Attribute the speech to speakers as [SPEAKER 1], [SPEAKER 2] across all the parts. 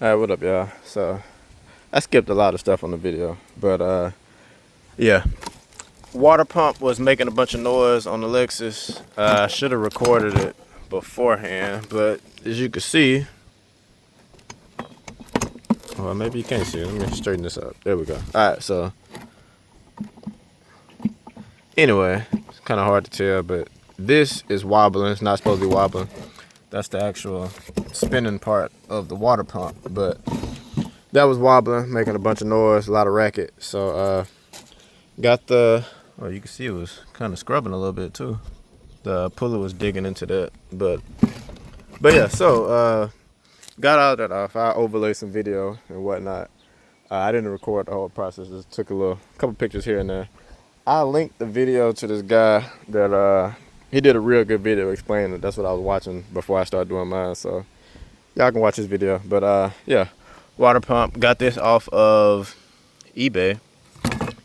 [SPEAKER 1] Alright, what up, y'all? So, I skipped a lot of stuff on the video, but yeah. Water pump was making a bunch of noise on the Lexus. I should have recorded it beforehand, but as you can see, well, maybe you can't see it. Let me straighten this up. There we go. Alright, so, anyway, it's kind of hard to tell, but this is wobbling. It's not supposed to be wobbling. That's the actual spinning part of the water pump, but that was wobbling, making a bunch of noise, a lot of racket. So got the, well, you can see it was kind of scrubbing a little bit too. The pulley was digging into that, but yeah. So got all that off. I overlaid some video and whatnot. I didn't record the whole process. Just took a couple pictures here and there. I linked the video to this guy that he did a real good video explaining it. That's what I was watching before I started doing mine. So y'all can watch his video. But yeah, water pump. Got this off of eBay.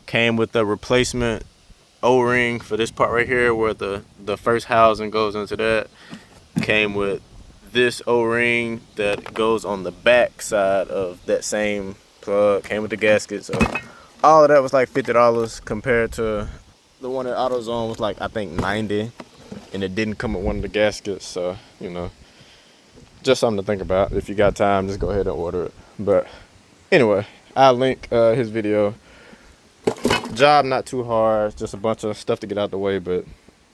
[SPEAKER 1] Came with the replacement O-ring for this part right here where the first housing goes into that. Came with this O-ring that goes on the back side of that same plug. Came with the gasket. So all of that was like $50 compared to the one at AutoZone was like, I think, $90. And it didn't come with one of the gaskets. So, you know, just something to think about. If you got time, just go ahead and order it. But anyway, I'll link his video. Job not too hard, just a bunch of stuff to get out the way, but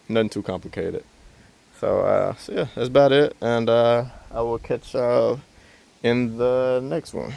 [SPEAKER 1] nothing too complicated. So yeah, that's about it. And I will catch y'all in the next one.